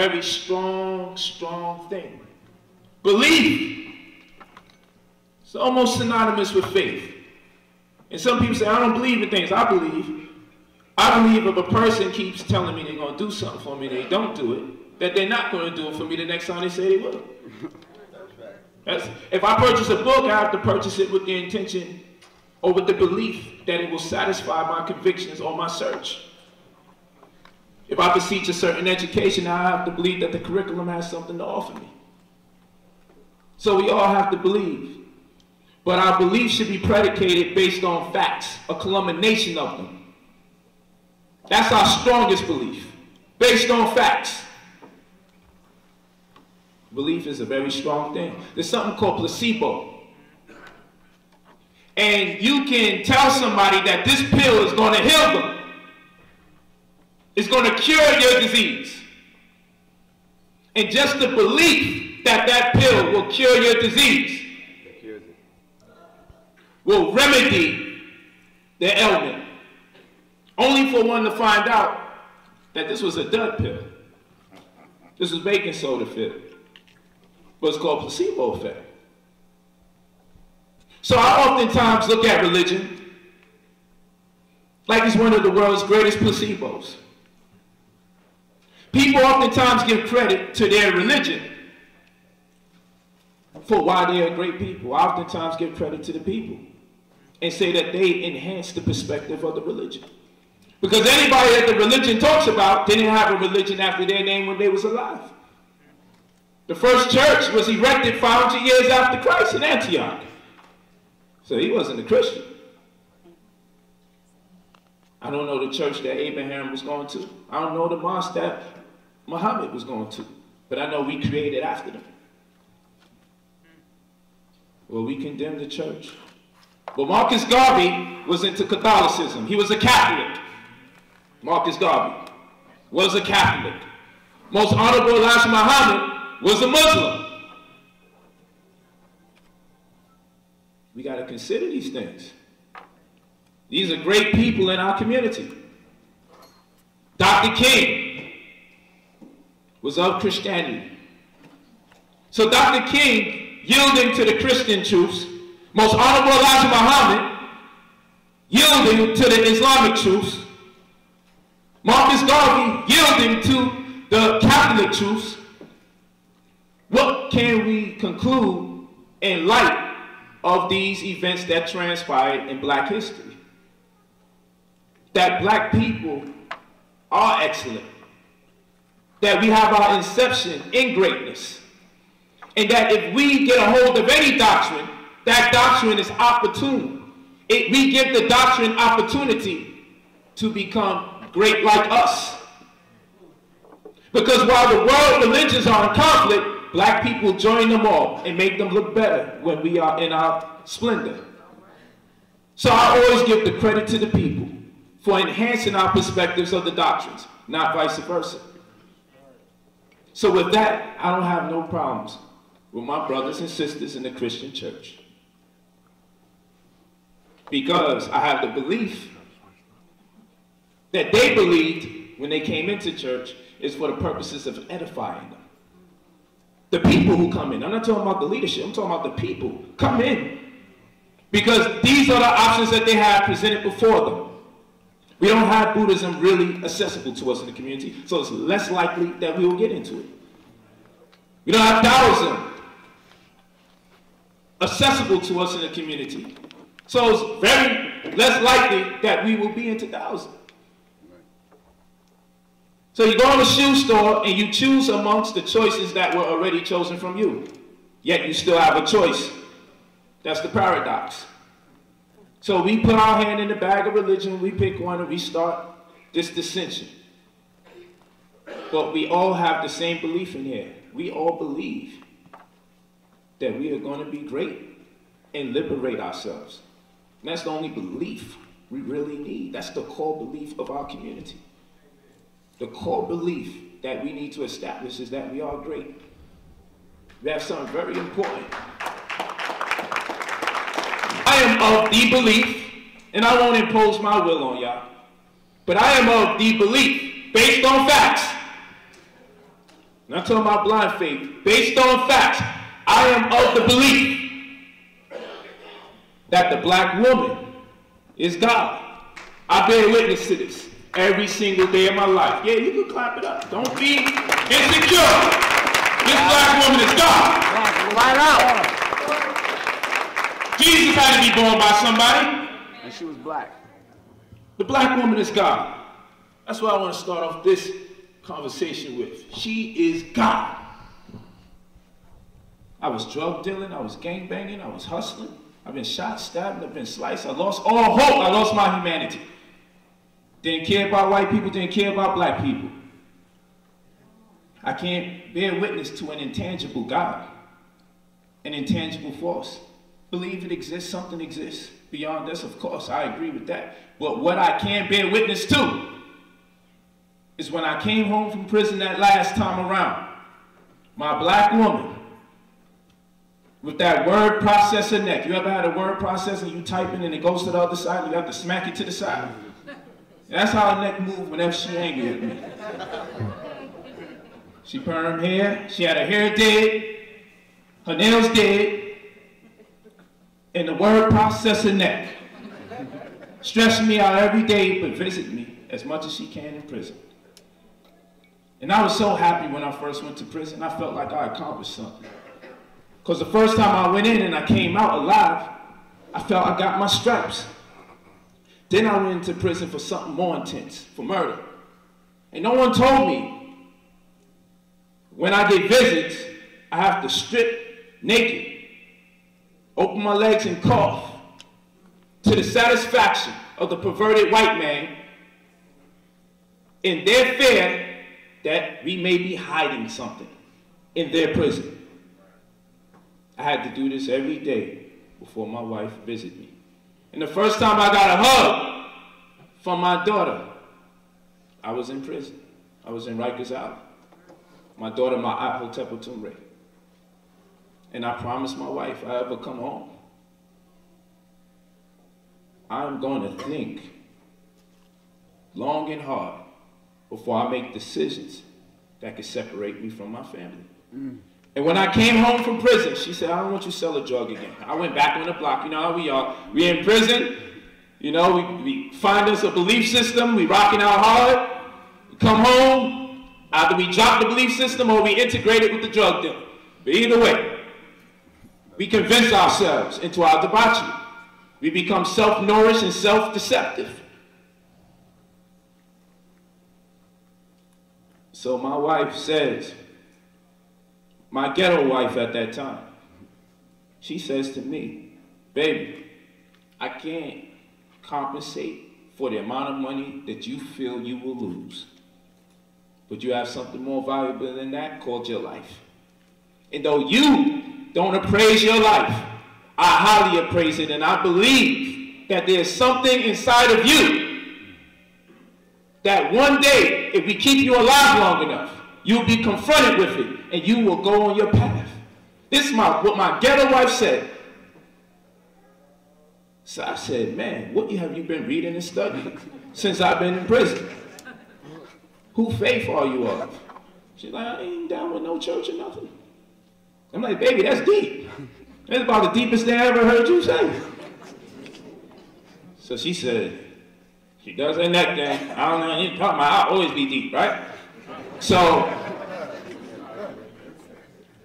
very strong, strong thing. Belief. It's almost synonymous with faith. And some people say, I don't believe in things. I believe. I believe if a person keeps telling me they're going to do something for me and they don't do it, that they're not going to do it for me the next time they say they will. If I purchase a book, I have to purchase it with the intention or with the belief that it will satisfy my convictions or my search. If I beseech a certain education, I have to believe that the curriculum has something to offer me. So we all have to believe. But our belief should be predicated based on facts, a culmination of them. That's our strongest belief, based on facts. Belief is a very strong thing. There's something called placebo. And you can tell somebody that this pill is going to heal them. It's going to cure your disease. And just the belief that that pill will cure your disease will remedy their ailment. Only for one to find out that this was a dud pill. This was baking soda filled. But it's called placebo effect. So I oftentimes look at religion like it's one of the world's greatest placebos. People oftentimes give credit to their religion for why they are great people. I oftentimes give credit to the people and say that they enhance the perspective of the religion. Because anybody that the religion talks about didn't have a religion after their name when they was alive. The first church was erected 500 years after Christ in Antioch. So he wasn't a Christian. I don't know the church that Abraham was going to. I don't know the mosque that Muhammad was going to. But I know we created after them. Well, we condemn the church. But Marcus Garvey was into Catholicism. He was a Catholic. Marcus Garvey was a Catholic. Most Honorable Elijah Muhammad was a Muslim. We got to consider these things. These are great people in our community. Dr. King was of Christianity. So Dr. King, yielding to the Christian truths, Most Honorable Elijah Muhammad, yielding to the Islamic truths, Marcus Garvey, yielding to the Catholic truths. What can we conclude in light of these events that transpired in black history? That black people are excellent. That we have our inception in greatness. And that if we get a hold of any doctrine, that doctrine is opportune. We give the doctrine opportunity to become great like us. Because while the world religions are in conflict, black people join them all and make them look better when we are in our splendor. So I always give the credit to the people for enhancing our perspectives of the doctrines, not vice versa. So with that, I don't have no problems with my brothers and sisters in the Christian church. Because I have the belief that they believed when they came into church is for the purposes of edifying them. The people who come in, I'm not talking about the leadership, I'm talking about the people, come in. Because these are the options that they have presented before them. We don't have Buddhism really accessible to us in the community, so it's less likely that we will get into it. We don't have Taoism accessible to us in the community, so it's very less likely that we will be into Taoism. So you go in the shoe store and you choose amongst the choices that were already chosen from you, yet you still have a choice. That's the paradox. So we put our hand in the bag of religion, we pick one, and we start this dissension. But we all have the same belief in here. We all believe that we are going to be great and liberate ourselves. And that's the only belief we really need. That's the core belief of our community. The core belief that we need to establish is that we are great. We have something very important. I am of the belief, and I won't impose my will on y'all, but I am of the belief, based on facts, and I'm talking about blind faith, based on facts, I am of the belief that the black woman is God. I bear witness to this every single day of my life. Yeah, you can clap it up. Don't be insecure. This black woman is God. Right out. Jesus had to be born by somebody. And she was black. The black woman is God. That's what I want to start off this conversation with. She is God. I was drug dealing, I was gang banging, I was hustling. I've been shot, stabbed, I've been sliced. I lost all hope. I lost my humanity. Didn't care about white people, didn't care about black people. I can't bear witness to an intangible God, an intangible force. Believe it exists, something exists. Beyond this, of course, I agree with that. But what I can bear witness to is when I came home from prison that last time around, my black woman, with that word processor neck. You ever had a word processor and you type in and it goes to the other side and you have to smack it to the side? That's how her neck moved whenever she angry at me. She permed hair, she had her hair dead, her nails dead, and the word processor neck. Stressing me out every day, but visit me as much as she can in prison. And I was so happy when I first went to prison. I felt like I accomplished something. Because the first time I went in and I came out alive, I felt I got my stripes. Then I went into prison for something more intense, for murder. And no one told me, when I get visits, I have to strip naked, open my legs and cough, to the satisfaction of the perverted white man in their fear that we may be hiding something in their prison. I had to do this every day before my wife visited me. And the first time I got a hug from my daughter, I was in prison. I was in Rikers Island. My daughter, my Hotel Tumre. And I promised my wife, if I ever come home, I'm going to think long and hard before I make decisions that could separate me from my family. And when I came home from prison, she said, I don't want you to sell a drug again. I went back on the block. You know how we are. We're in prison. You know, we find us a belief system. We rocking out hard. We come home. Either we drop the belief system or we integrate it with the drug dealer. But either way, we convince ourselves into our debauchery. We become self-nourished and self-deceptive. So my wife says, my ghetto wife at that time, she says to me, baby, I can't compensate for the amount of money that you feel you will lose. But you have something more valuable than that called your life. And though you don't appraise your life, I highly appraise it, and I believe that there's something inside of you that one day, if we keep you alive long enough, you'll be confronted with it, and you will go on your path. This is what my ghetto wife said. So I said, man, what have you been reading and studying since I've been in prison? Who faith are you of? She's like, I ain't down with no church or nothing. I'm like, baby, that's deep. That's about the deepest thing I ever heard you say. So she said, she does her neck thing. I don't know what you're talking about. I'll always be deep, right? So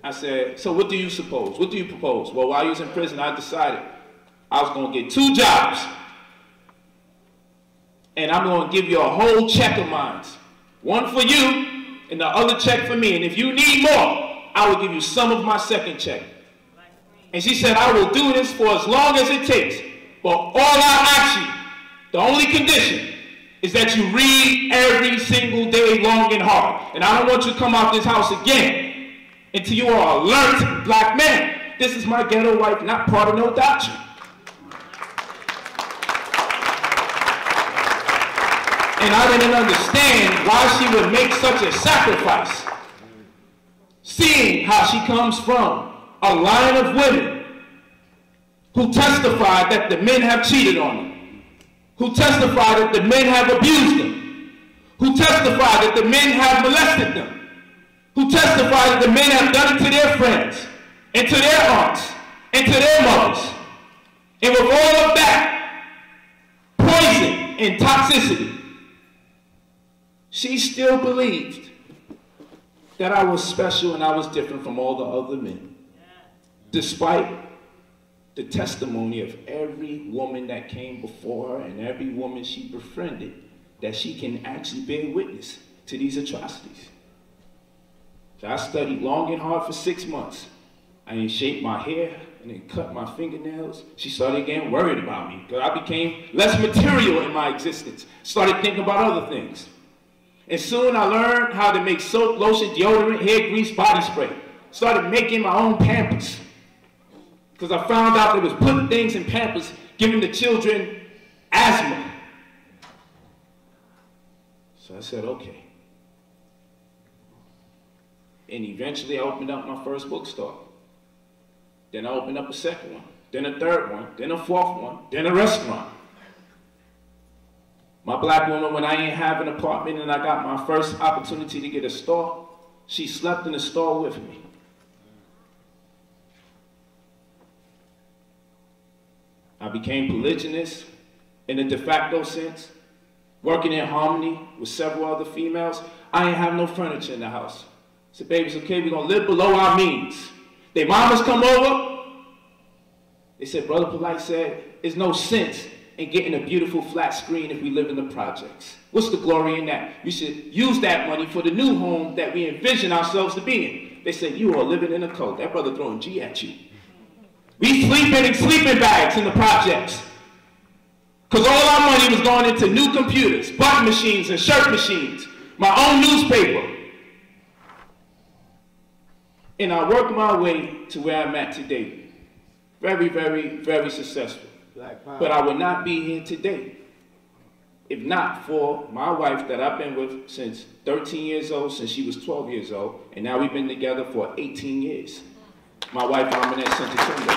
I said, so what do you suppose? What do you propose? Well, while you was in prison, I decided I was going to get 2 jobs. And I'm going to give you a whole check of mine. One for you and the other check for me. And if you need more, I will give you some of my second check. And she said, I will do this for as long as it takes. But all I ask you, the only condition is that you read every single day long and hard. And I don't want you to come out this house again until you are alert black men. This is my ghetto wife, not part of no doctrine. And I didn't understand why she would make such a sacrifice, seeing how she comes from a line of women who testified that the men have cheated on them, who testified that the men have abused them, who testified that the men have molested them, who testify that the men have done it to their friends, and to their aunts, and to their mothers. And with all of that poison and toxicity, she still believed that I was special and I was different from all the other men, despite the testimony of every woman that came before her and every woman she befriended, that she can actually bear witness to these atrocities. So I studied long and hard for 6 months. I didn't shape my hair, I didn't cut my fingernails. She started getting worried about me because I became less material in my existence. Started thinking about other things. And soon I learned how to make soap, lotion, deodorant, hair grease, body spray. Started making my own Pampers. Because I found out there was putting things in Pampers, giving the children asthma. So I said, okay. And eventually I opened up my first bookstore. Then I opened up a second one, then a third one, then a fourth one, then a restaurant. My black woman, when I didn't have an apartment and I got my first opportunity to get a store, she slept in the store with me. I became polygynous in a de facto sense, working in harmony with several other females. I didn't have no furniture in the house. I said, baby, it's okay, we're gonna live below our means. Their mamas come over. They said, Brother Polight said, there's no sense in getting a beautiful flat screen if we live in the projects. What's the glory in that? We should use that money for the new home that we envision ourselves to be in. They said, you are living in a cult. That brother throwing G at you. We sleeping in sleeping bags in the projects. Because all our money was going into new computers, button machines and shirt machines, my own newspaper. And I worked my way to where I'm at today. Very, very, very successful. But I would not be here today if not for my wife that I've been with since 13 years old, since she was 12 years old, and now we've been together for 18 years. My wife, Aminette Sentitunga.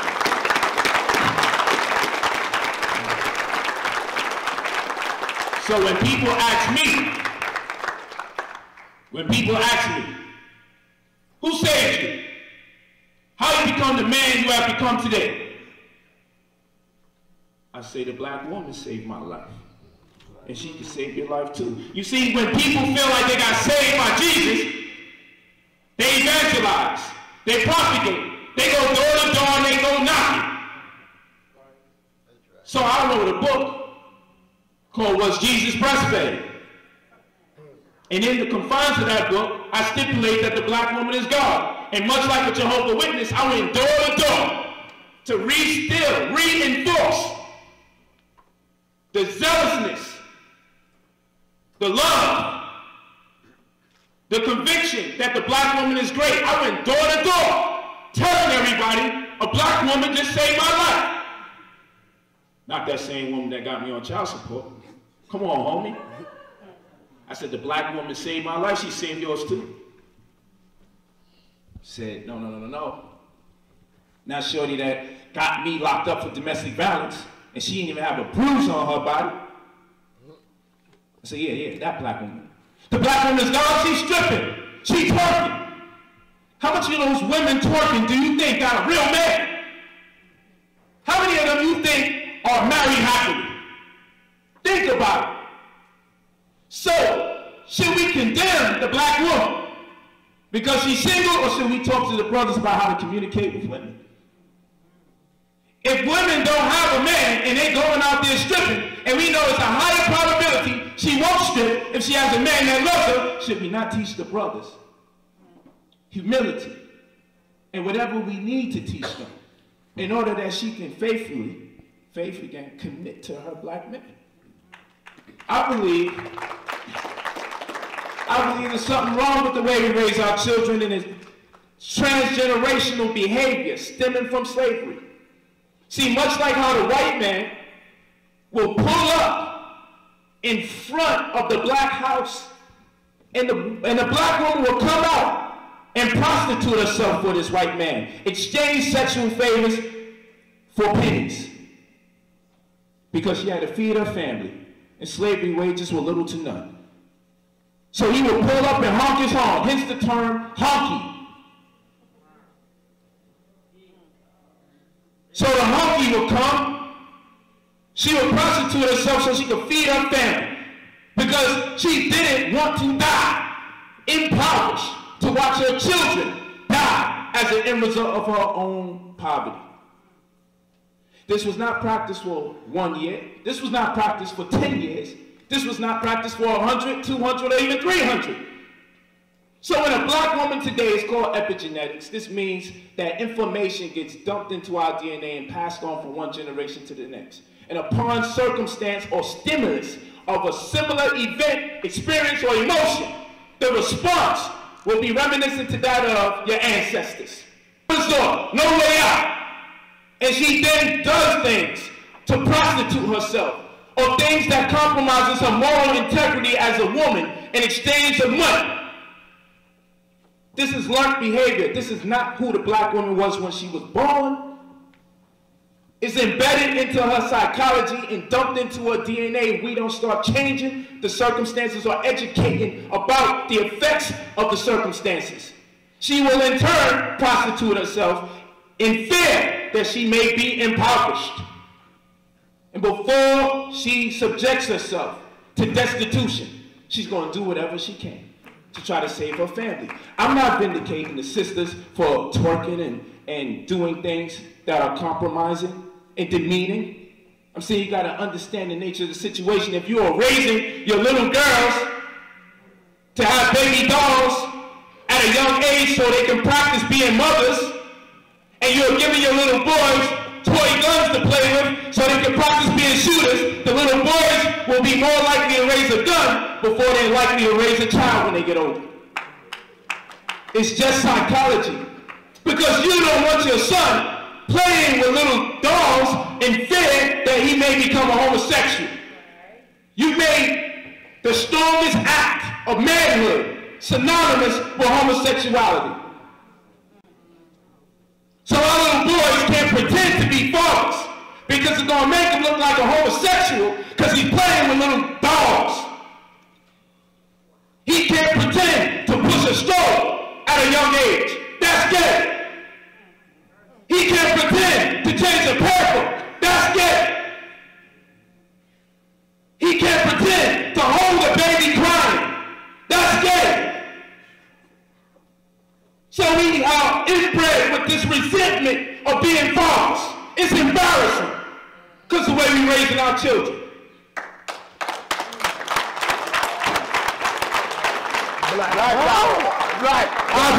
So when people ask me, who saved you? How you become the man you have become today? I say the black woman saved my life. And she can save your life too. You see, when people feel like they got saved by Jesus, they evangelize, they propagate, they go door to door and they go knocking. So I wrote a book called Was Jesus Breastfed? And in the confines of that book, I stipulate that the black woman is God. And much like a Jehovah's Witness, I went door to door to reinforce the zealousness, the love, the conviction that the black woman is great. I went door to door telling everybody a black woman just saved my life. Not that same woman that got me on child support. Come on, homie. I said, the black woman saved my life, she saved yours too. Said, no. Now shorty that got me locked up for domestic violence, and she didn't even have a bruise on her body. I said, yeah, that black woman. The black woman's gone, she's stripping, she's twerking. How much of those women twerking do you think got a real man? How many of them you think are married happily? Think about it. So, should we condemn the black woman because she's single, or should we talk to the brothers about how to communicate with women? If women don't have a man and they going out there stripping, and we know it's a higher probability she won't strip if she has a man that loves her, should we not teach the brothers humility and whatever we need to teach them in order that she can faithfully can commit to her black man? I believe there's something wrong with the way we raise our children and it's transgenerational behavior stemming from slavery. See, much like how the white man will pull up in front of the black house and the black woman will come out and prostitute herself for this white man, exchange sexual favors for pennies because she had to feed her family and slavery wages were little to none. So he would pull up and honk his horn, hence the term honky. So the honky would come, she would prostitute herself so she could feed her family because she didn't want to die impoverished, to watch her children die as an end result of her own poverty. This was not practiced for 1 year. This was not practiced for 10 years. This was not practiced for 100, 200, or even 300. So when a black woman today is called epigenetics, this means that information gets dumped into our DNA and passed on from one generation to the next. And upon circumstance or stimulus of a similar event, experience, or emotion, the response will be reminiscent to that of your ancestors. So, no way out. And she then does things to prostitute herself, or things that compromises her moral integrity as a woman in exchange of money. This is learned behavior. This is not who the black woman was when she was born. It's embedded into her psychology and dumped into her DNA. We don't start changing the circumstances or educating about the effects of the circumstances. She will in turn prostitute herself in fear that she may be impoverished. And before she subjects herself to destitution, she's going to do whatever she can to try to save her family. I'm not vindicating the sisters for twerking and doing things that are compromising and demeaning. I'm saying you got to understand the nature of the situation. If you are raising your little girls to have baby dolls at a young age so they can practice being mothers, and you're giving your little boys toy guns to play with so they can practice being shooters, the little boys will be more likely to raise a gun before they're likely to raise a child when they get older. It's just psychology. Because you don't want your son playing with little dolls in fear that he may become a homosexual. You made the strongest act of manhood synonymous with homosexuality. So our little boys can't pretend to be fathers because it's going to make him look like a homosexual because he's playing with little dolls. He can't pretend to push a stroller at a young age. That's gay. He can't pretend to change a pamper. That's gay. He can't pretend to hold a baby crying. That's gay. So we are inbred with this resentment of being fathers. It's embarrassing because of the way we're raising our children. Black power. Black power.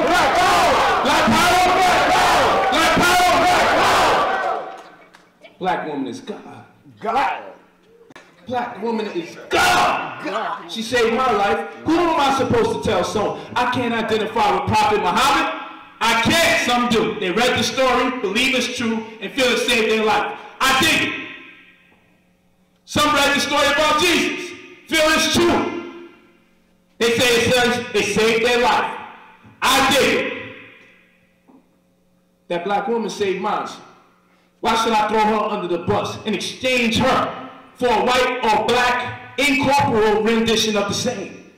Black power. Black power. Black power. Black power. Black woman is God. God. Black woman is God. God. She saved my life. Who am I supposed to tell someone? I can't identify with Prophet Muhammad. I can't. Some do. They read the story, believe it's true, and feel it saved their life. I dig it. Some read the story about Jesus, feel it's true. They say it says it saved their life. I dig it. That black woman saved mine. Why should I throw her under the bus and exchange her for a white or black incorporeal rendition of the same?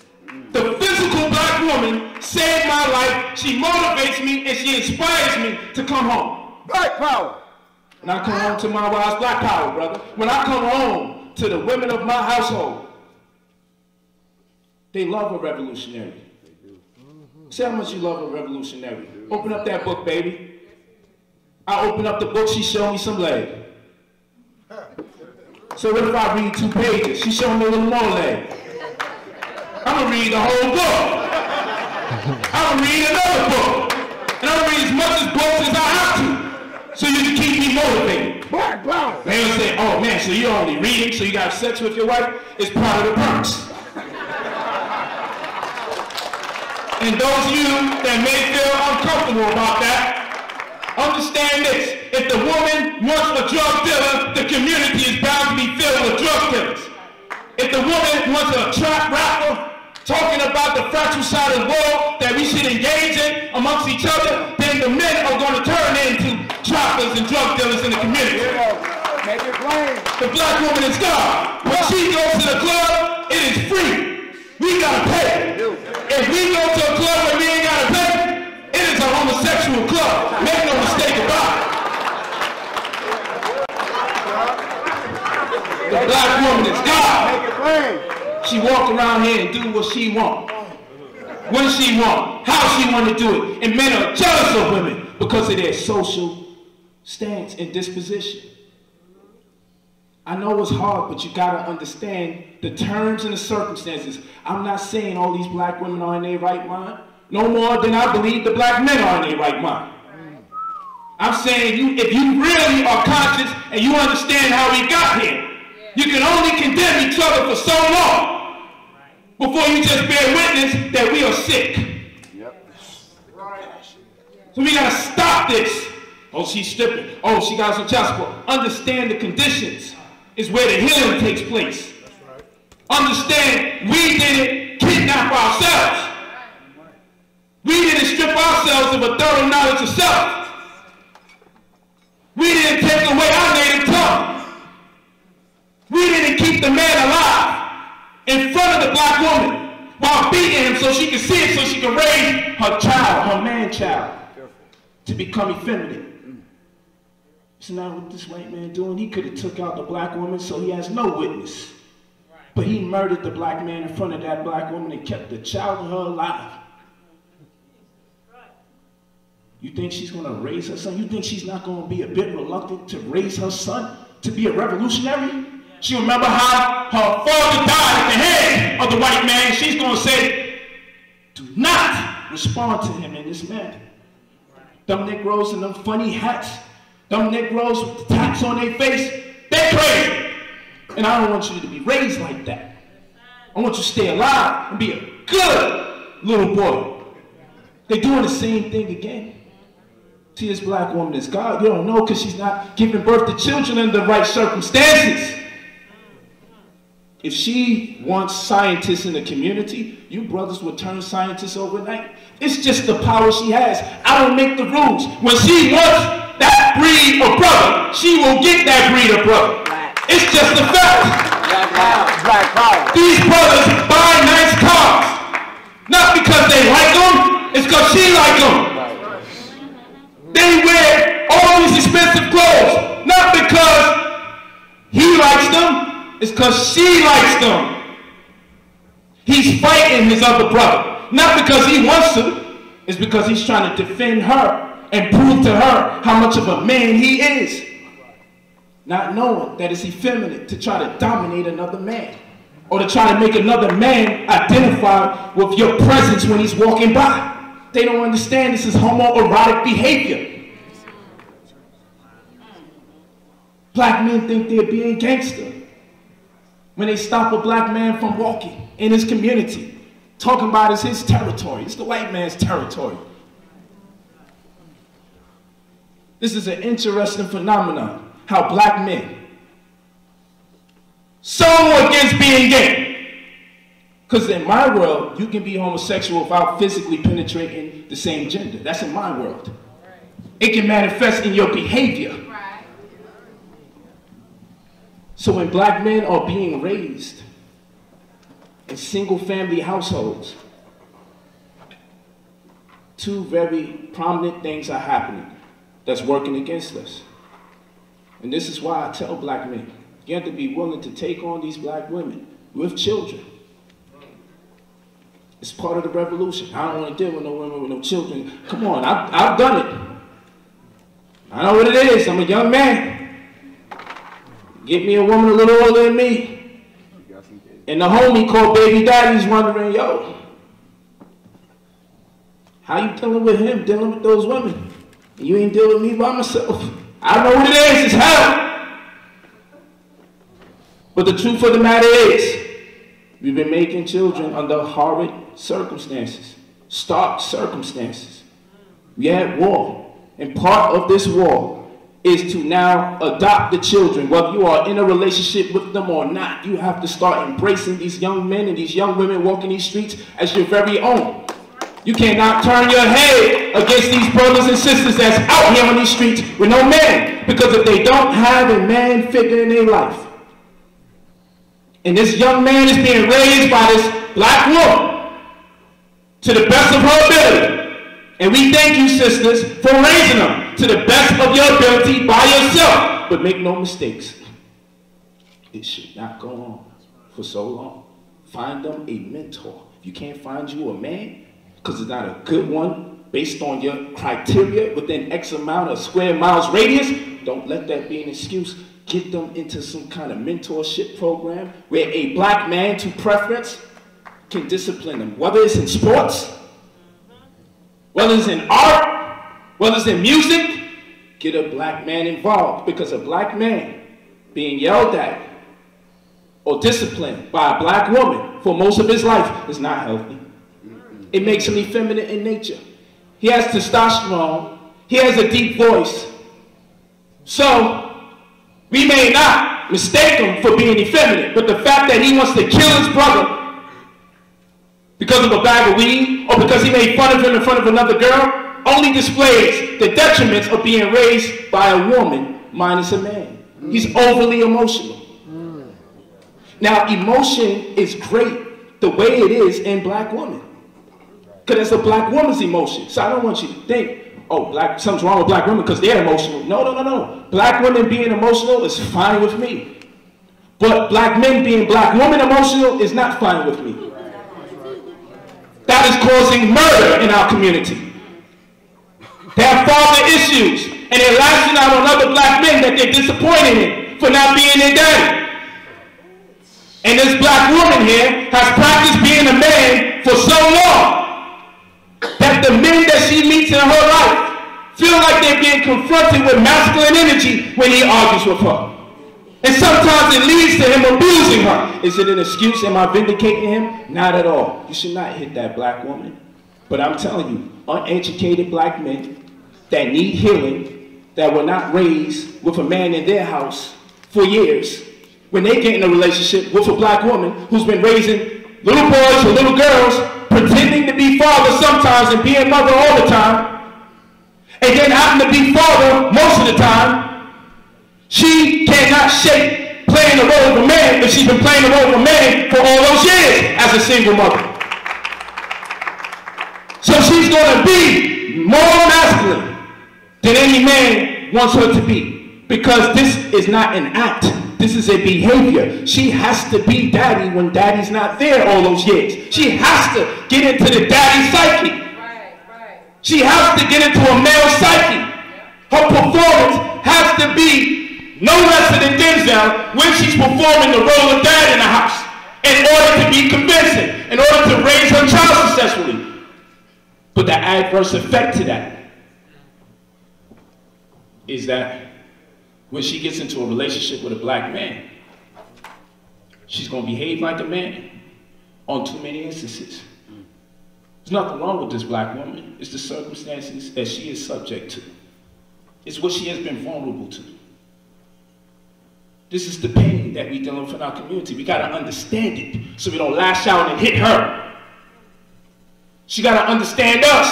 The physical black woman saved my life. She motivates me and she inspires me to come home. Black power. And I come home to my wife's black power, brother. When I come home to the women of my household, they love a revolutionary. They do. Say how much you love a revolutionary. Open up that book, baby. I open up the book, she showed me some leg. So what if I read 2 pages? She showed me a little more leg. I'm gonna read the whole book. I'm gonna read another book. And I'm gonna read as much as books as I have to, so you can keep me motivated. Black power. They gonna say, oh man, so you're only reading, so you got sex with your wife? It's part of the perks. And those of you that may feel uncomfortable about that, understand this. If the woman wants a drug dealer, the community is bound to be filled with drug dealers. If the woman wants a trap rapper talking about the fratricidal war that we should engage in amongst each other, then the men are going to turn into trappers and drug dealers in the community. Make it plain. The black woman is God. When she goes to the club, it is free. We We gotta pay. If we go to a club where we ain't gotta pay, it is a homosexual club. Make no mistake about it. The black woman is God. She walk around here and do what she want, when she want, how she want to do it. And men are jealous of women because of their social stance and disposition. I know it's hard, but you gotta understand the terms and the circumstances. I'm not saying all these black women are in their right mind, no more than I believe the black men are in their right mind. I'm saying if you really are conscious and you understand how we got here, you can only condemn each other for so long before you just bear witness that we are sick. So we gotta stop this. Oh, she's stripping. Oh, she got some child support. Understand the conditions is where the healing takes place. Understand we didn't kidnap ourselves. We didn't strip ourselves of a thorough knowledge of self. We didn't take away our native tongue. We didn't keep the man alive in front of the black woman while beating him so she could see it, so she could raise her child, her man-child, to become effeminate. So now what this white man doing, he could have took out the black woman so he has no witness. But he murdered the black man in front of that black woman and kept the child of her alive. You think she's going to raise her son? You think she's not going to be a bit reluctant to raise her son to be a revolutionary? She remember how her father died at the hands of the white man. She's going to say, do not respond to him in this manner. Them Negroes in them funny hats, them Negroes with the tats on their face, they're crazy. And I don't want you to be raised like that. I want you to stay alive and be a good little boy. They're doing the same thing again. See, this black woman is God. You don't know because she's not giving birth to children in the right circumstances. If she wants scientists in the community, you brothers would turn scientists overnight. It's just the power she has. I don't make the rules. When she wants that breed of brother, she will get that breed of brother. It's just a fact. Black power. These brothers buy nice cars. Not because they like them, it's because she like them. They wear all these expensive clothes, not because he likes them, it's because she likes them. He's fighting his other brother, not because he wants to, it's because he's trying to defend her and prove to her how much of a man he is. Not knowing that it's effeminate to try to dominate another man or to try to make another man identify with your presence when he's walking by. They don't understand this is homoerotic behavior. Black men think they're being gangster when they stop a black man from walking in his community, talking about it's his territory. It's the white man's territory. This is an interesting phenomenon. How black men so against being gay. Because in my world, you can be homosexual without physically penetrating the same gender. That's in my world. It can manifest in your behavior. So when black men are being raised in single-family households, two very prominent things are happening that's working against us. And this is why I tell black men, you have to be willing to take on these black women with children. It's part of the revolution. I don't want to deal with no women with no children. Come on, I've done it. I know what it is. I'm a young man. Get me a woman a little older than me. And the homie called baby daddy's wondering, yo, how you dealing with him, dealing with those women? And you ain't dealing with me by myself. I know what it is, it's hell. But the truth of the matter is, we've been making children under horrid circumstances, stark circumstances. We had war, and part of this war is to now adopt the children. Whether you are in a relationship with them or not, you have to start embracing these young men and these young women walking these streets as your very own. You cannot turn your head against these brothers and sisters that's out here on these streets with no man, because if they don't have a man figure in their life, and this young man is being raised by this black woman to the best of her ability. And we thank you, sisters, for raising them to the best of your ability by yourself. But make no mistakes, it should not go on for so long. Find them a mentor. If you can't find you a man, because it's not a good one, based on your criteria within X amount of square miles radius, don't let that be an excuse. Get them into some kind of mentorship program where a black man to preference can discipline them, whether it's in sports, whether it's in art, whether it's in music. Get a black man involved, because a black man being yelled at or disciplined by a black woman for most of his life is not healthy. It makes him effeminate in nature. He has testosterone. He has a deep voice. So we may not mistake him for being effeminate, but the fact that he wants to kill his brother because of a bag of weed, or because he made fun of him in front of another girl, only displays the detriments of being raised by a woman minus a man. He's overly emotional. Now, emotion is great the way it is in black women, because it's a black woman's emotion. So I don't want you to think, oh, something's wrong with black women because they're emotional. No, no, no, no. Black women being emotional is fine with me. But black men being black women emotional is not fine with me. That is causing murder in our community. They have father issues, and they're lashing out on other black men that they're disappointed in for not being their daddy. And this black woman here has practiced being a man for so long that the men that she meets in her life feel like they're being confronted with masculine energy when he argues with her. And sometimes it leads to him abusing her. Is it an excuse? Am I vindicating him? Not at all. You should not hit that black woman. But I'm telling you, uneducated black men that need healing, that were not raised with a man in their house for years, when they get in a relationship with a black woman who's been raising little boys or little girls, pretending to be father sometimes and being mother all the time, and then happen to be father most of the time, she cannot shake playing the role of a man if she's been playing the role of a man for all those years as a single mother. So she's going to be more masculine than any man wants her to be, because this is not an act. This is a behavior. She has to be daddy when daddy's not there all those years. She has to get into the daddy psyche. She has to get into a male psyche. Her performance has to be no less than Denzel when she's performing the role of dad in the house, in order to be convincing, in order to raise her child successfully. But the adverse effect to that is that when she gets into a relationship with a black man, she's going to behave like a man on too many instances. There's nothing wrong with this black woman. It's the circumstances that she is subject to. It's what she has been vulnerable to. This is the pain that we deal with in our community. We got to understand it so we don't lash out and hit her. She got to understand us.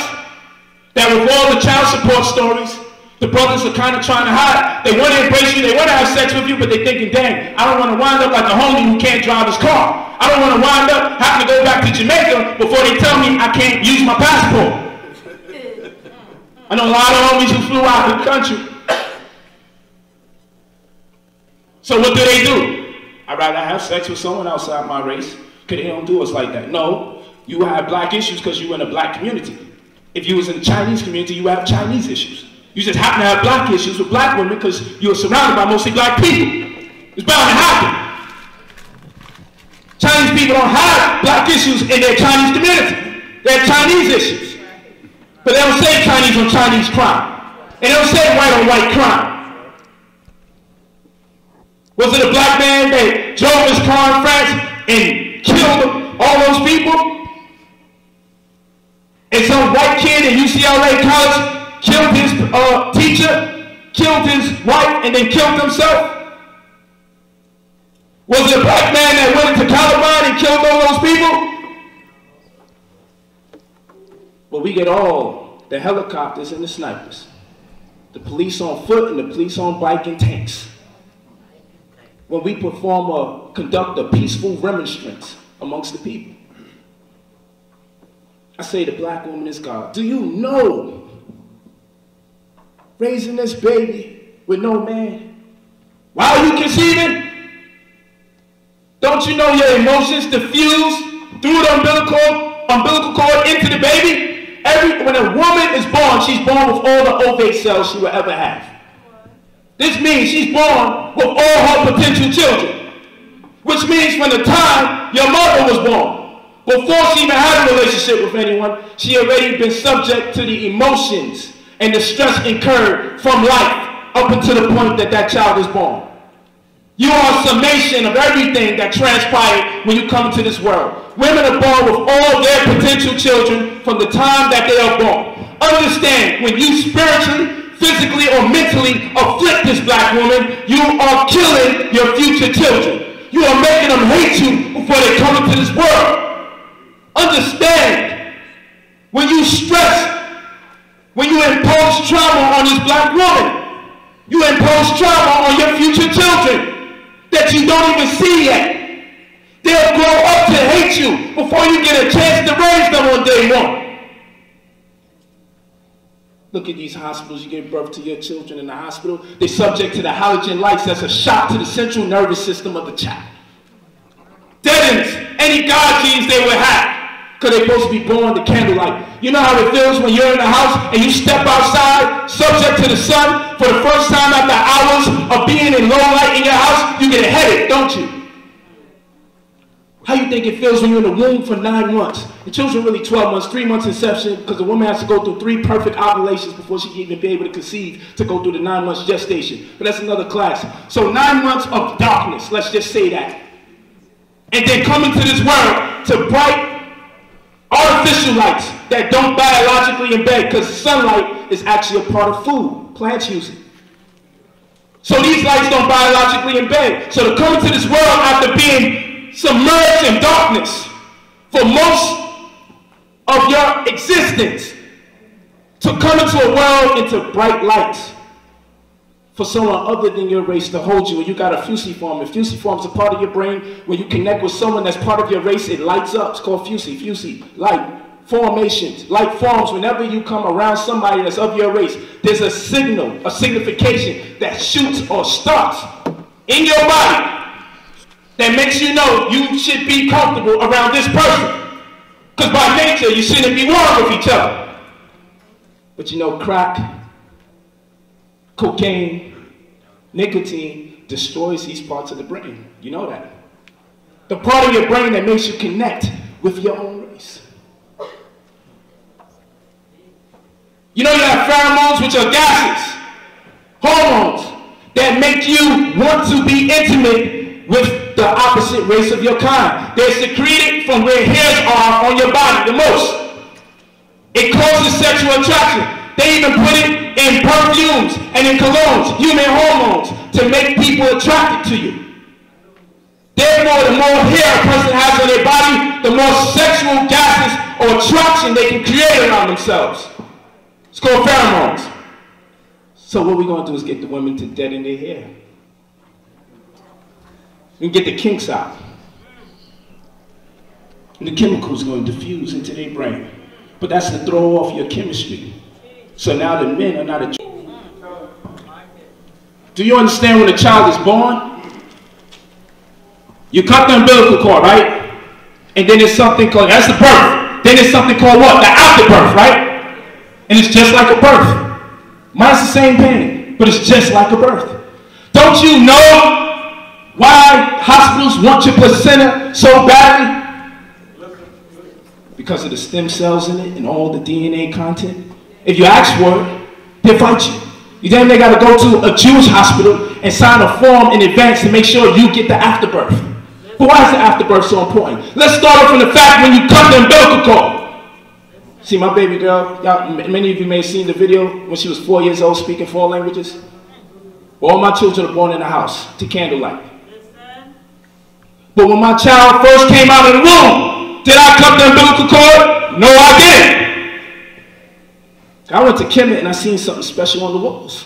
That with all the child support stories, the brothers are kind of trying to hide. They want to embrace you, they want to have sex with you, but they're thinking, dang, I don't want to wind up like a homie who can't drive his car. I don't want to wind up having to go back to Jamaica before they tell me I can't use my passport. I know a lot of homies who flew out of the country. So what do? I'd rather have sex with someone outside my race, because they don't do us like that. No, you have black issues because you're in a black community. If you was in the Chinese community, you have Chinese issues. You just happen to have black issues with black women because you're surrounded by mostly black people. It's bound to happen. Chinese people don't have black issues in their Chinese community. They have Chinese issues. But they don't say Chinese on Chinese crime. And they don't say white on white crime. Was it a black man that drove his car in France and killed all those people? And some white kid in UCLA college killed his teacher, killed his wife, and then killed himself? Was it a black man that went into Columbine and killed all those people? But we get all the helicopters and the snipers, the police on foot and the police on bike and tanks, when we conduct a peaceful remonstrance amongst the people. I say the black woman is God. Do you know raising this baby with no man while you conceiving? Don't you know your emotions diffuse through the umbilical cord into the baby? When a woman is born, she's born with all the ovate cells she will ever have. This means she's born with all her potential children. Which means from the time your mother was born, before she even had a relationship with anyone, she already been subject to the emotions and the stress incurred from life up until the point that that child is born. You are a summation of everything that transpired when you come into this world. Women are born with all their potential children from the time that they are born. Understand, when you spiritually, physically, or mentally afflict this black woman, you are killing your future children. You are making them hate you before they come into this world. Understand, when you stress, when you impose trauma on this black woman, you impose trauma on your future children that you don't even see yet. They'll grow up to hate you before you get a chance to raise them on day one. Look at these hospitals. You give birth to your children in the hospital. They're subject to the halogen lights. That's a shock to the central nervous system of the child. Deadens any God genes they would have, because they're supposed to be born to candlelight. You know how it feels when you're in the house and you step outside, subject to the sun, for the first time after hours of being in low light in your house, you get a headache, don't you? How you think it feels when you're in the womb for 9 months? The children really 12 months, 3 months inception, because the woman has to go through 3 perfect ovulations before she can even be able to conceive, to go through the 9 months gestation. But that's another class. So 9 months of darkness, let's just say that. And then come into this world to bright artificial lights that don't biologically embed, because sunlight is actually a part of food. Plants use it. So these lights don't biologically embed. So to come into this world after being submerged in darkness for most of your existence, to come into a world into bright lights for someone other than your race to hold you, and you got a fusiform. And fusiform is a part of your brain. When you connect with someone that's part of your race, it lights up. It's called fusi, light. Formations, light forms whenever you come around somebody that's of your race. There's a signal, a signification that shoots or starts in your body that makes you know you should be comfortable around this person. Because by nature, you shouldn't be warm with each other. But you know, crack, cocaine, nicotine destroys these parts of the brain. You know that. The part of your brain that makes you connect with your own race. You know, you have pheromones, which are gases, hormones, that make you want to be intimate with the opposite race of your kind. They're secreted from where hairs are on your body the most. It causes sexual attraction. They even put it in perfumes and in colognes, human hormones, to make people attracted to you. Therefore, the more hair a person has on their body, the more sexual gases or attraction they can create around themselves. It's called pheromones. So what we're going to do is get the women to deaden their hair. We can get the kinks out. And the chemicals are going to diffuse into their brain. But that's to throw off your chemistry. So now the men are not a... Do you understand when a child is born? You cut the umbilical cord, right? And then there's something called, that's the birth. Then there's something called what? The afterbirth, right? And it's just like a birth. Mine's the same pain, but it's just like a birth. Don't you know why hospitals want your placenta so badly? Because of the stem cells in it and all the DNA content. If you ask for it, they'll fight you. Then they got to go to a Jewish hospital and sign a form in advance to make sure you get the afterbirth. But why is the afterbirth so important? Let's start off from the fact when you cut the umbilical cord. See, my baby girl, many of you may have seen the video when she was 4 years old speaking 4 languages. All my children are born in the house to candlelight. But when my child first came out of the womb, did I cut the umbilical cord? No, I didn't. I went to Kemet and I seen something special on the walls.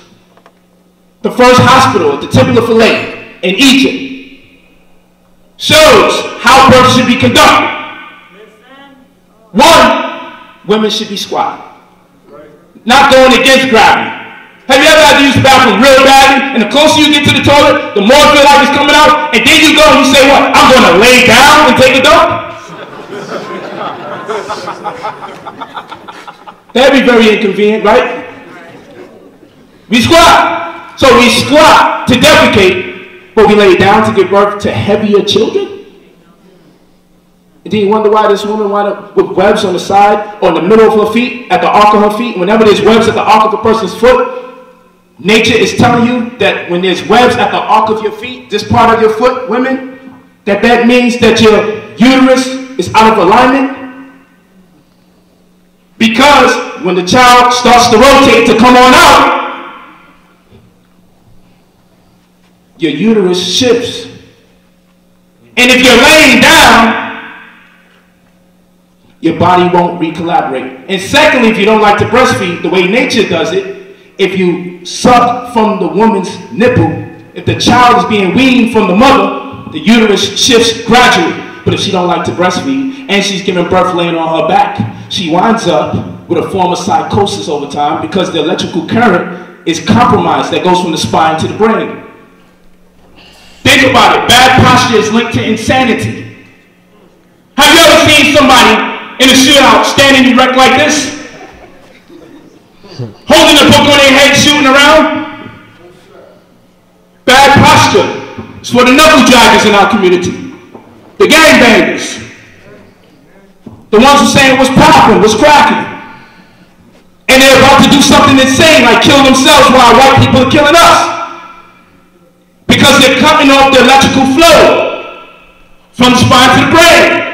The first hospital at the Temple of Polight in Egypt shows how birth should be conducted. One, women should be squatting. Not going against gravity. Have you ever had to use the bathroom real badly, and the closer you get to the toilet, the more you feel like it's coming out, and then you go and you say, what, I'm going to lay down and take a dump? That'd be very inconvenient, right? We squat. So we squat to defecate, but we lay down to give birth to heavier children? And then you wonder why this woman wound up with webs on the side or in the middle of her feet, at the arc of her feet. Whenever there's webs at the arc of a person's foot, nature is telling you that when there's webs at the arc of your feet, this part of your foot, women, that means that your uterus is out of alignment. Because when the child starts to rotate to come on out, your uterus shifts. And if you're laying down, your body won't recollaborate. And secondly, if you don't like to breastfeed the way nature does it, if you suck from the woman's nipple, if the child is being weaned from the mother, the uterus shifts gradually. But if she don't like to breastfeed and she's giving birth laying on her back, she winds up with a form of psychosis over time because the electrical current is compromised that goes from the spine to the brain. Think about it. Bad posture is linked to insanity. Have you ever seen somebody in a shootout standing erect like this, holding a book on their head, shooting around? Bad posture. It's for the knuckle draggers in our community. The gangbangers. The ones who saying what's popping, what's cracking. And they're about to do something insane, like kill themselves while white people are killing us. Because they're cutting off the electrical flow from the spine to the brain.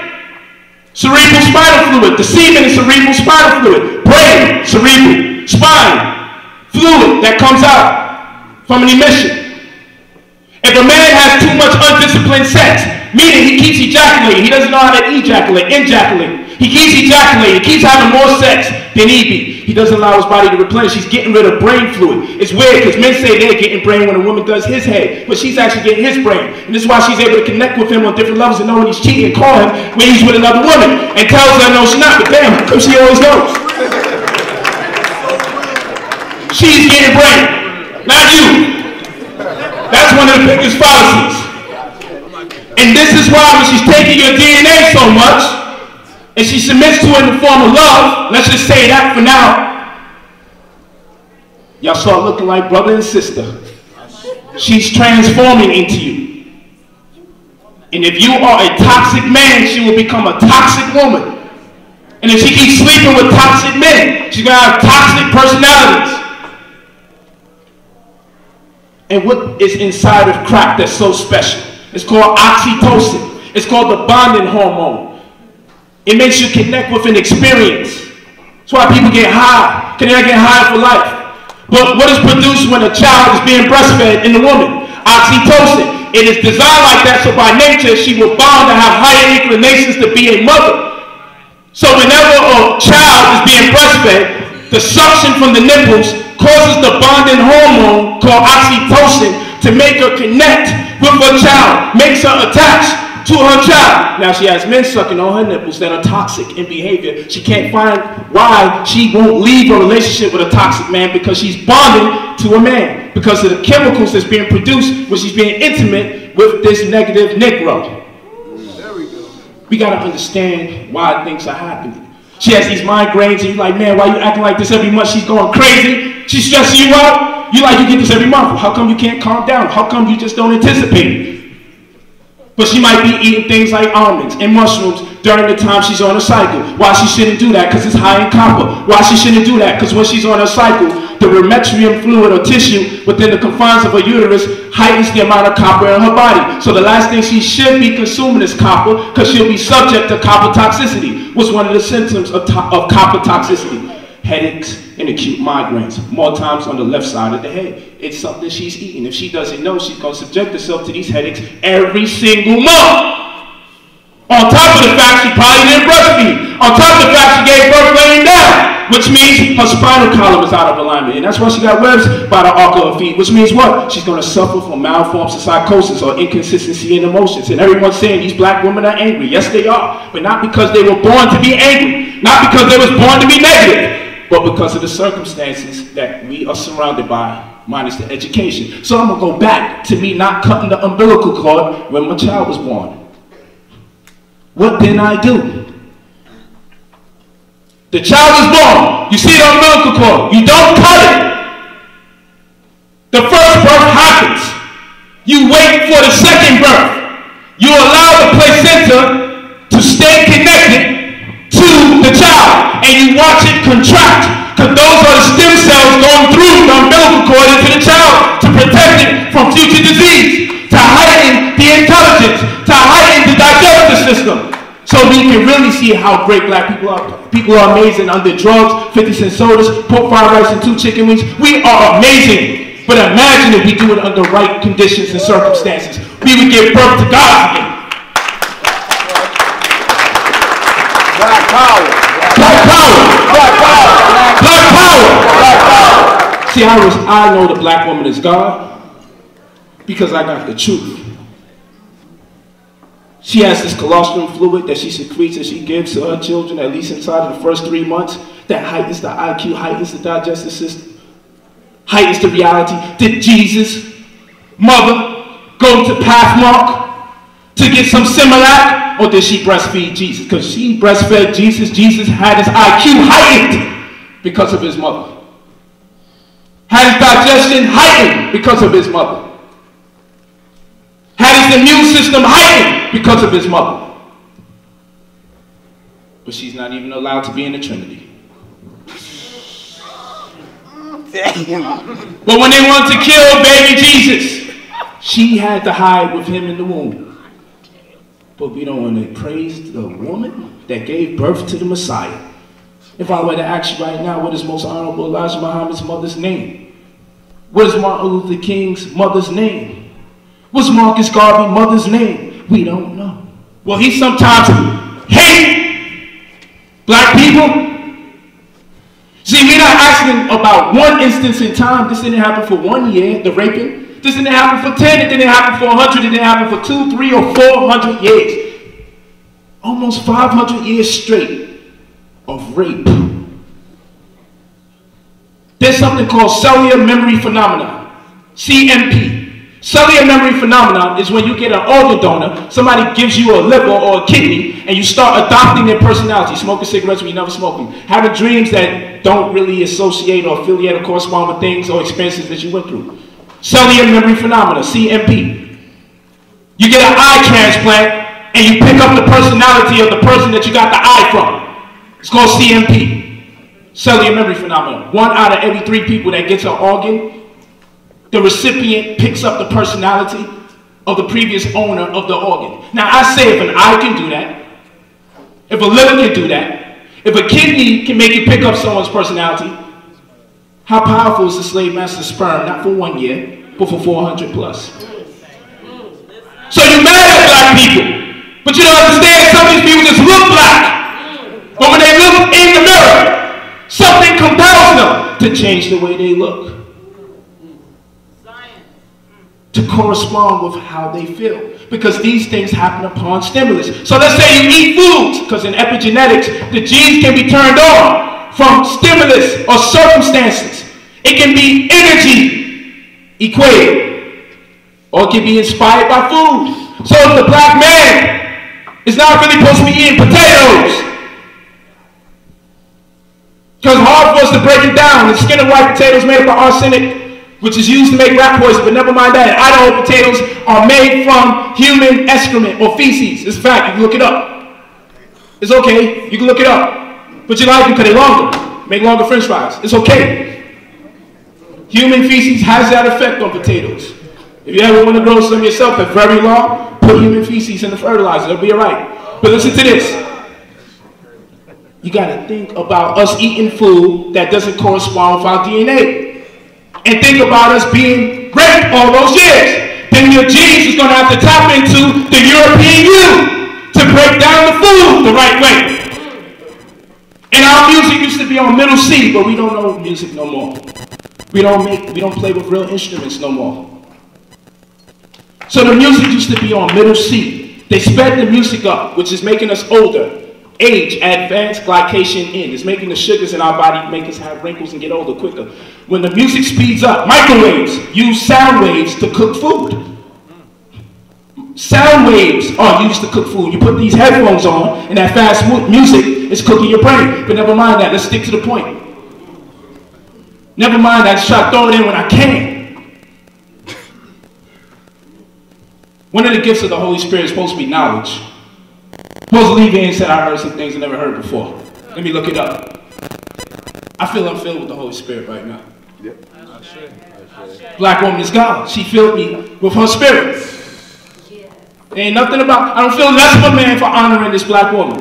Cerebral spinal fluid, the semen is cerebral spinal fluid. Brain, cerebral, spine, fluid that comes out from an emission. If a man has too much undisciplined sex, meaning he keeps ejaculating, he doesn't know how to ejaculate, he keeps ejaculating, he keeps having more sex than he be. He doesn't allow his body to replenish. He's getting rid of brain fluid. It's weird because men say they're getting brain when a woman does his head, but she's actually getting his brain. And this is why she's able to connect with him on different levels and know when he's cheating and call him when he's with another woman and tells her no, she's not, but damn, because she always knows. She's getting brain, not you. That's one of the biggest fallacies. And this is why when she's taking your DNA so much, and she submits to it in the form of love, let's just say that for now, y'all start looking like brother and sister. She's transforming into you. And if you are a toxic man, she will become a toxic woman. And if she keeps sleeping with toxic men, she's going to have toxic personalities. And what is inside of crack that's so special? It's called oxytocin. It's called the bonding hormone. It makes you connect with an experience. That's why people get high. Can they get high for life? But what is produced when a child is being breastfed in the woman? Oxytocin. It is designed like that so by nature she will bond and have higher inclinations to be a mother. So whenever a child is being breastfed, the suction from the nipples causes the bonding hormone called oxytocin to make her connect with her child, makes her attached to her child. Now she has men sucking on her nipples that are toxic in behavior. She can't find why she won't leave a relationship with a toxic man because she's bonding to a man because of the chemicals that's being produced when she's being intimate with this negative Negro. There we go. We gotta understand why things are happening. She has these migraines and you're like, man, why you acting like this every month? She's going crazy. She's stressing you out. You like you get this every month. How come you can't calm down? How come you just don't anticipate it? But she might be eating things like almonds and mushrooms during the time she's on her cycle. Why she shouldn't do that? Because it's high in copper. Why she shouldn't do that? Because when she's on her cycle, the remetrium fluid or tissue within the confines of her uterus heightens the amount of copper in her body. So the last thing she should be consuming is copper because she'll be subject to copper toxicity. What's one of the symptoms of copper toxicity? Headaches and acute migraines, more times on the left side of the head. It's something she's eating. If she doesn't know, she's going to subject herself to these headaches every single month. On top of the fact she probably didn't breastfeed. On top of the fact she gave birth laying down. which means her spinal column is out of alignment. And that's why she got webs by the arc of her feet, which means what? She's going to suffer from malforms of psychosis or inconsistency in emotions. And everyone's saying these black women are angry. Yes, they are. But not because they were born to be angry. Not because they was born to be negative. But because of the circumstances that we are surrounded by, minus the education. So I'm going to go back to me not cutting the umbilical cord when my child was born. What did I do? The child is born. You see the umbilical cord. You don't cut it. The first birth happens. You wait for the second birth. You allow the placenta to stay connected to the child. And you watch it contract. Because those are the stem cells going through the umbilical cord into the child to protect it from future disease, to heighten the intelligence, to heighten the digestive system. So we can really see how great black people are. People are amazing under drugs, 50-cent sodas, pork fried rice, and 2 chicken wings. We are amazing. But imagine if we do it under right conditions and circumstances. We would give birth to God again. Black power. Black power. Black power. Black power. Black power. See, I know the black woman is God because I got the truth. She has this colostrum fluid that she secretes and she gives to her children, at least inside of the first 3 months, that heightens the IQ, heightens the digestive system, heightens the reality. Did Jesus' mother go to Pathmark to get some Similac, or did she breastfeed Jesus? Because she breastfed Jesus. Jesus had his IQ heightened because of his mother. Had his digestion heightened because of his mother. Had his immune system heightened because of his mother. But she's not even allowed to be in the Trinity. Damn. But when they want to kill baby Jesus, she had to hide with him in the womb. But we don't want to praise the woman that gave birth to the Messiah. If I were to ask you right now, what is Most Honorable Elijah Muhammad's mother's name? What is Martin Luther King's mother's name? What's Marcus Garvey's mother's name? We don't know. Well, he sometimes hate black people. See, we're not asking about one instance in time. This didn't happen for 1 year, the raping. This didn't happen for 10. It didn't happen for 100. It didn't happen for 2, 3, or 400 years. Almost 500 years straight of rape. There's something called cellular memory phenomenon, CMP. Cellular memory phenomenon is when you get an organ donor, somebody gives you a liver or a kidney, and you start adopting their personality, smoking cigarettes when you never smoked them, having dreams that don't really associate or affiliate or correspond with things or experiences that you went through. Cellular memory phenomena, CMP. You get an eye transplant, and you pick up the personality of the person that you got the eye from. It's called CMP, cellular memory phenomenon. 1 out of every 3 people that gets an organ, the recipient picks up the personality of the previous owner of the organ. Now, I say if an eye can do that, if a liver can do that, if a kidney can make you pick up someone's personality, how powerful is the slave master's sperm? Not for 1 year, but for 400 plus. So you're mad at black people, but you don't understand some of these people just look black. But when they look in the mirror, something compels them to change the way they look, to correspond with how they feel. Because these things happen upon stimulus. So let's say you eat foods, because in epigenetics, the genes can be turned on from stimulus or circumstances. It can be energy equated, or it can be inspired by food. So if the black man is not really supposed to be eating potatoes, because hard for us to break it down, the skin of white potatoes made up of arsenic, which is used to make rat poison, but never mind that. Idaho potatoes are made from human excrement or feces. It's a fact. You can look it up. It's okay. You can look it up. But you like them because they're longer. Make longer french fries. It's okay. Human feces has that effect on potatoes. If you ever want to grow some yourself that's very long, put human feces in the fertilizer. It'll be all right. But listen to this. You got to think about us eating food that doesn't correspond with our DNA. And think about us being raped all those years. Then your genes is going to have to tap into the European you to break down the food the right way. And our music used to be on middle C, but we don't know music no more. We don't play with real instruments no more. So the music used to be on middle C. They sped the music up, which is making us older. Age, advanced glycation in. It's making the sugars in our body make us have wrinkles and get older quicker. When the music speeds up, microwaves use sound waves to cook food. Sound waves are used to cook food. You put these headphones on, and that fast music is cooking your brain. But never mind that. Let's stick to the point. Never mind that. I just try to throw it in when I can. One of the gifts of the Holy Spirit is supposed to be knowledge. Supposed to leave here and said, I heard some things I never heard before. Let me look it up. I feel I'm filled with the Holy Spirit right now. Yep. Black woman is God. She filled me with her spirit. There ain't nothing about, I don't feel less of a man for honoring this black woman.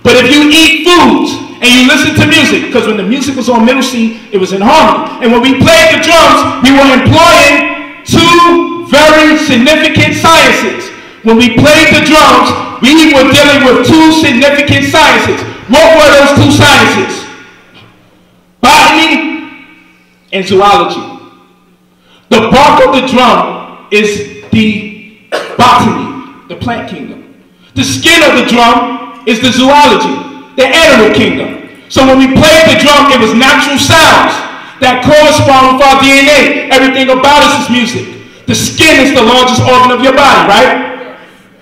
But if you eat foods and you listen to music, because when the music was on middle C, it was in harmony. And when we played the drums, we were employing two very significant sciences. When we played the drums, we were dealing with two significant sciences. What were those two sciences? Botany and zoology. The bark of the drum is the botany, the plant kingdom. The skin of the drum is the zoology, the animal kingdom. So when we played the drum, it was natural sounds that correspond with our DNA. Everything about us is music. The skin is the largest organ of your body, right?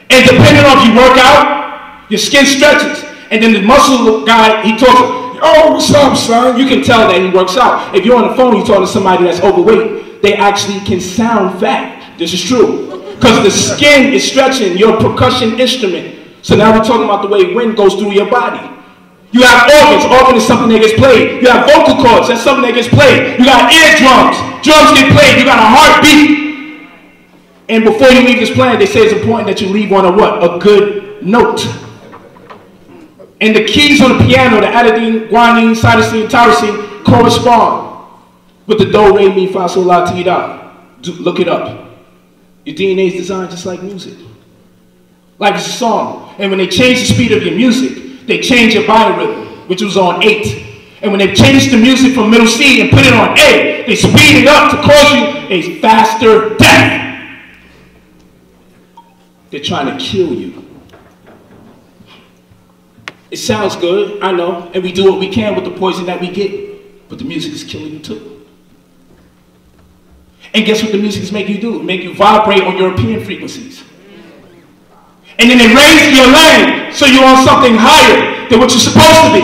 And depending on if you work out, your skin stretches. And then the muscle guy, he talks, oh, what's up, son? You can tell that he works out. If you're on the phone, you talk to somebody that's overweight, they actually can sound fat. This is true. Because the skin is stretching your percussion instrument. So now we're talking about the way wind goes through your body. You have organs. Organ is something that gets played. You have vocal cords. That's something that gets played. You got eardrums. Drums get played. You got a heartbeat. And before you leave this planet, they say it's important that you leave on a what? A good note. And the keys on the piano, the adenine, guanine, cytosine, tyrosine, correspond with the do, re, mi, fa, sol, la, ti, da. Look it up. Your DNA is designed just like music. Like it's a song. And when they change the speed of your music, they change your biorhythm, which was on 8. And when they changed the music from middle C and put it on A, they speed it up to cause you a faster death. They're trying to kill you. It sounds good, I know, and we do what we can with the poison that we get, but the music is killing you too. And guess what the music is making you do? It make you vibrate on European frequencies. And then they raise your lane so you're on something higher than what you're supposed to be.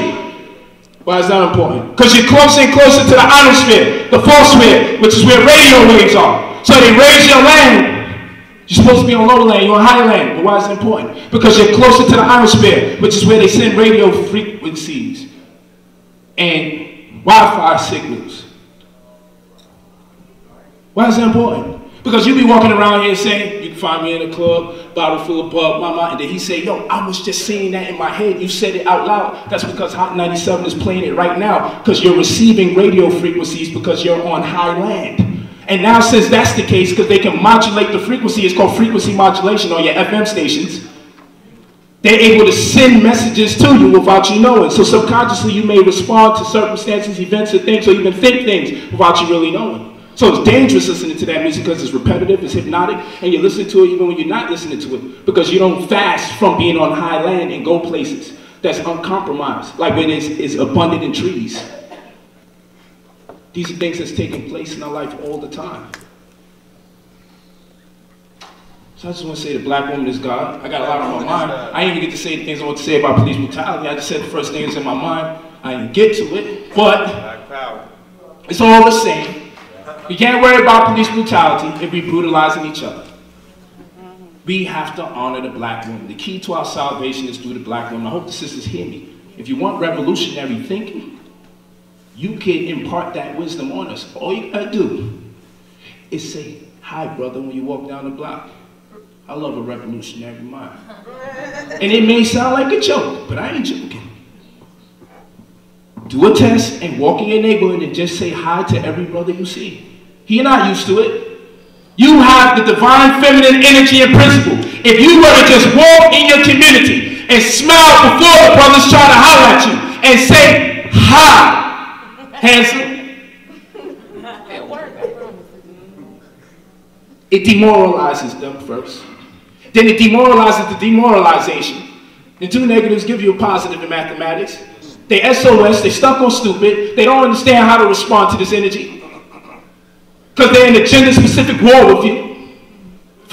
Why is that important? Because you're closer and closer to the ionosphere, the photosphere, which is where radio waves are. So they raise your lane. You're supposed to be on lower lane, you're on higher lane. But why is it important? Because you're closer to the ionosphere, which is where they send radio frequencies and Wi-Fi signals. Why is that important? Because you be walking around here saying, you can find me in a club, bottle full of bug, mama, and then he say, yo, I was just saying that in my head. You said it out loud. That's because Hot 97 is playing it right now, because you're receiving radio frequencies because you're on high land. And now since that's the case, because they can modulate the frequency, it's called frequency modulation on your FM stations, they're able to send messages to you without you knowing. So subconsciously you may respond to circumstances, events, and things, or even think things without you really knowing. So it's dangerous listening to that music because it's repetitive, it's hypnotic, and you listen to it even when you're not listening to it, because you don't fast from being on high land and go places that's uncompromised, like when it's abundant in trees. These are things that's taking place in our life all the time. So I just want to say the black woman is God. I got a lot on my mind. I didn't even get to say the things I want to say about police brutality. I just said the first thing that's in my mind. I didn't get to it, but it's all the same. We can't worry about police brutality if we're brutalizing each other. We have to honor the black woman. The key to our salvation is through the black woman. I hope the sisters hear me. If you want revolutionary thinking, you can impart that wisdom on us. All you gotta do is say, hi brother, when you walk down the block. I love a revolutionary mind. And it may sound like a joke, but I ain't joking. Do a test and walk in your neighborhood and just say hi to every brother you see. You're not used to it. You have the divine feminine energy and principle. If you were to just walk in your community and smile before the brothers try to holler at you and say, Hi, handsome. It demoralizes them first. Then it demoralizes the demoralization. The two negatives give you a positive in mathematics. They SOS, they stuck on stupid. They don't understand how to respond to this energy. Because they're in a gender-specific war with you.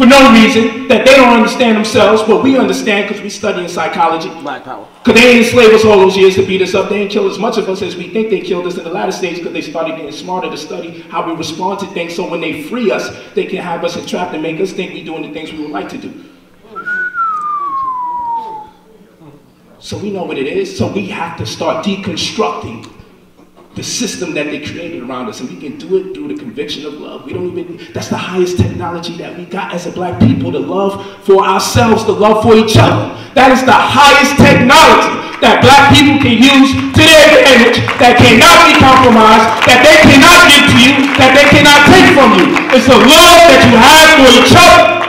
For no reason that they don't understand themselves, but we understand because we study in psychology. Black power. Because they ain't enslaved us all those years to beat us up. They ain't killed as much of us as we think they killed us in the latter stage because they started getting smarter to study how we respond to things so when they free us, they can have us entrapped and make us think we're doing the things we would like to do. So we know what it is. So we have to start deconstructing the system that they created around us, and we can do it through the conviction of love. We don't even, that's the highest technology that we got as a black people, the love for ourselves, the love for each other. That is the highest technology that black people can use to their advantage, that cannot be compromised, that they cannot give to you, that they cannot take from you. It's the love that you have for each other.